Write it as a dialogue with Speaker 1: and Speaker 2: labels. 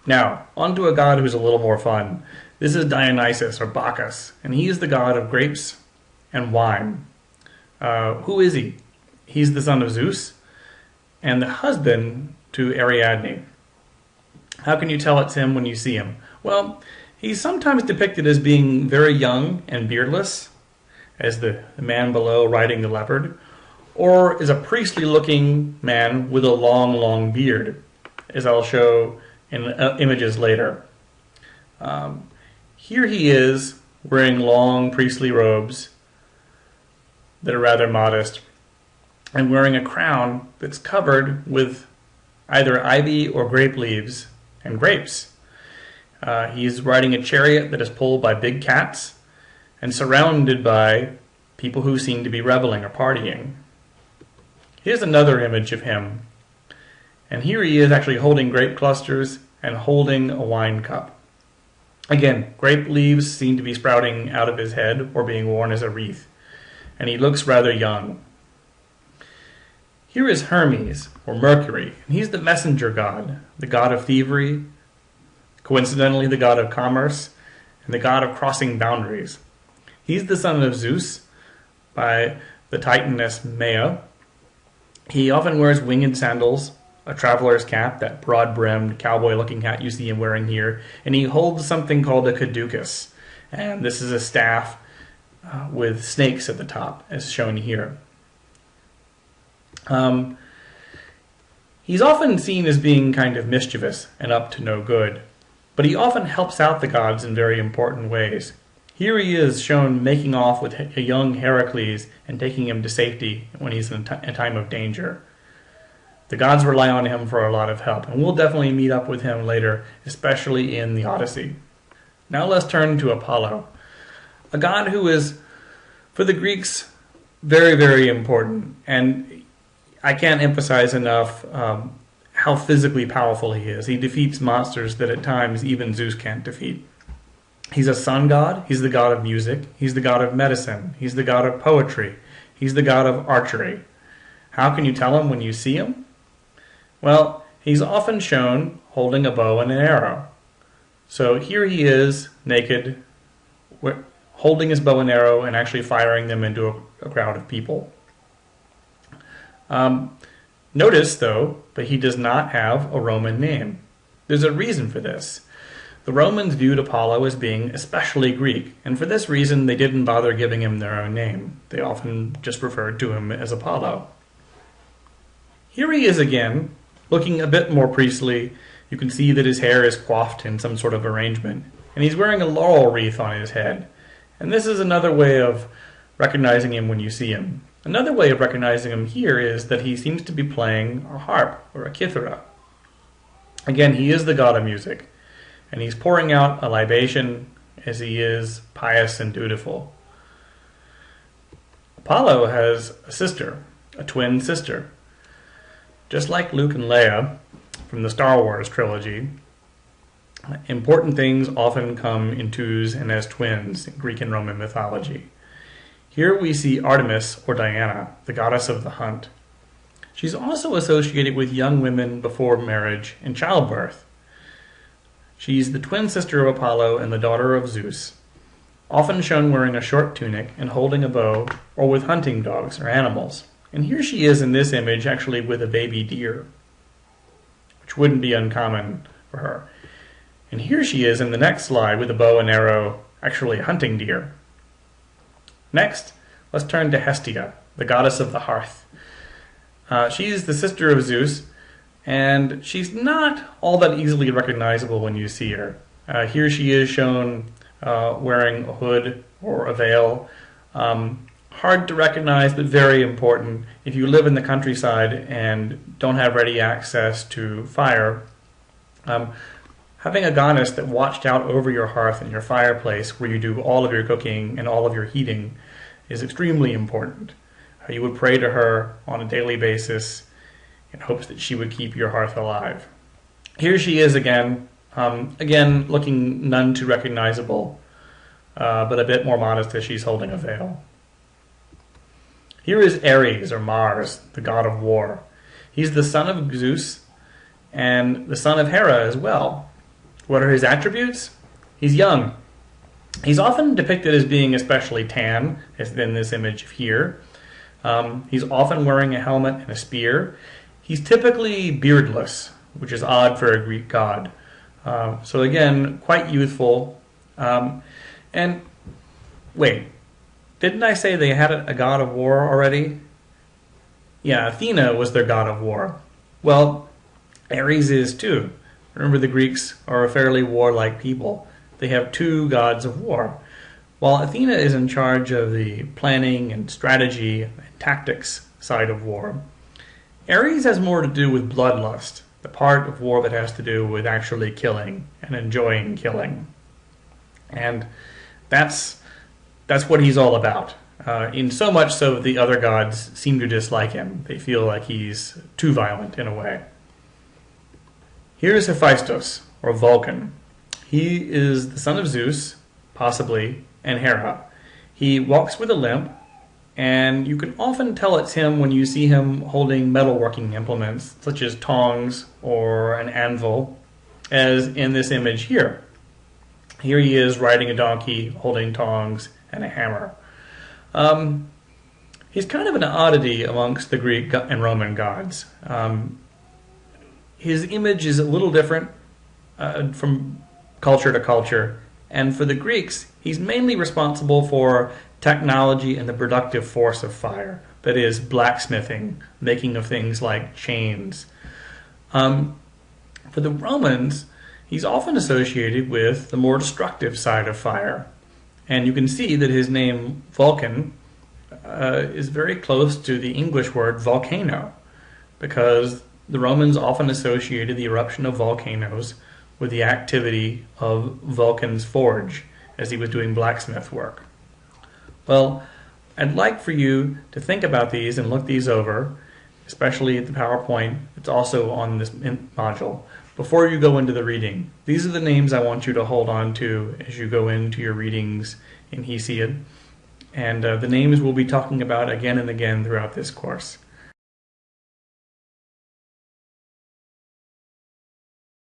Speaker 1: Now, on to a god who's a little more fun. This is Dionysus, or Bacchus, and he is the god of grapes and wine. Who is he? He's the son of Zeus and the husband to Ariadne. How can you tell it's him when you see him? Well, he's sometimes depicted as being very young and beardless, as the man below riding the leopard, or is a priestly-looking man with a long, long beard, as I'll show in images later. Here he is wearing long priestly robes that are rather modest, and wearing a crown that's covered with either ivy or grape leaves and grapes. He's riding a chariot that is pulled by big cats and surrounded by people who seem to be reveling or partying. Here's another image of him, and here he is actually holding grape clusters and holding a wine cup. Again, grape leaves seem to be sprouting out of his head or being worn as a wreath, and he looks rather young. Here is Hermes, or Mercury, and he's the messenger god, the god of thievery, coincidentally the god of commerce, and the god of crossing boundaries. He's the son of Zeus by the titaness Maia. He often wears winged sandals, a traveler's cap, that broad-brimmed cowboy-looking hat you see him wearing here, and he holds something called a caduceus, and this is a staff with snakes at the top, as shown here. He's often seen as being kind of mischievous and up to no good, but he often helps out the gods in very important ways. Here he is shown making off with a young Heracles and taking him to safety when he's in a time of danger. The gods rely on him for a lot of help, and we'll definitely meet up with him later, especially in the Odyssey. Now let's turn to Apollo, a god who is, for the Greeks, very, very important, and I can't emphasize enough how physically powerful he is. He defeats monsters that at times even Zeus can't defeat. He's a sun god, he's the god of music, he's the god of medicine, he's the god of poetry, he's the god of archery. How can you tell him when you see him? Well, he's often shown holding a bow and an arrow. So here he is, naked, holding his bow and arrow and actually firing them into a crowd of people. Notice, though, that he does not have a Roman name. There's a reason for this. The Romans viewed Apollo as being especially Greek, and for this reason they didn't bother giving him their own name. They often just referred to him as Apollo. Here he is again, looking a bit more priestly. You can see that his hair is coiffed in some sort of arrangement, and he's wearing a laurel wreath on his head. And this is another way of recognizing him when you see him. Another way of recognizing him here is that he seems to be playing a harp, or a kithara. Again, he is the god of music, and he's pouring out a libation as he is pious and dutiful. Apollo has a sister, a twin sister. Just like Luke and Leia from the Star Wars trilogy, important things often come in twos and as twins in Greek and Roman mythology. Here we see Artemis, or Diana, the goddess of the hunt. She's also associated with young women before marriage and childbirth. She's the twin sister of Apollo and the daughter of Zeus, often shown wearing a short tunic and holding a bow or with hunting dogs or animals. And here she is in this image actually with a baby deer, which wouldn't be uncommon for her. And here she is in the next slide with a bow and arrow, actually hunting deer. Next, let's turn to Hestia, the goddess of the hearth. She's the sister of Zeus, and she's not all that easily recognizable when you see her. Here she is shown wearing a hood or a veil. Hard to recognize, but very important. If you live in the countryside and don't have ready access to fire, having a goddess that watched out over your hearth and your fireplace where you do all of your cooking and all of your heating is extremely important. You would pray to her on a daily basis in hopes that she would keep your hearth alive. Here she is again, looking none too recognizable, but a bit more modest as she's holding a veil. Here is Ares, or Mars, the god of war. He's the son of Zeus and the son of Hera as well. What are his attributes? He's young. He's often depicted as being especially tan, as in this image here. He's often wearing a helmet and a spear. He's typically beardless, which is odd for a Greek god. So again, quite youthful. And wait, didn't I say they had a god of war already? Yeah, Athena was their god of war. Well, Ares is too. Remember, the Greeks are a fairly warlike people. They have two gods of war. While Athena is in charge of the planning and strategy and tactics side of war, Ares has more to do with bloodlust, the part of war that has to do with actually killing and enjoying killing. And that's what he's all about. In so much so that the other gods seem to dislike him. They feel like he's too violent in a way. Here's Hephaestus, or Vulcan. He is the son of Zeus, possibly, and Hera. He walks with a limp, and you can often tell it's him when you see him holding metalworking implements, such as tongs or an anvil, as in this image here. Here he is riding a donkey, holding tongs and a hammer. He's kind of an oddity amongst the Greek and Roman gods. His image is a little different from culture to culture, and for the Greeks, he's mainly responsible for technology and the productive force of fire, that is, blacksmithing, making of things like chains. For the Romans, he's often associated with the more destructive side of fire, and you can see that his name, Vulcan, is very close to the English word volcano, because the Romans often associated the eruption of volcanoes with the activity of Vulcan's forge as he was doing blacksmith work. Well, I'd like for you to think about these and look these over, especially the PowerPoint. It's also on this module. Before you go into the reading, these are the names I want you to hold on to as you go into your readings in Hesiod. And the names we'll be talking about again and again throughout this course.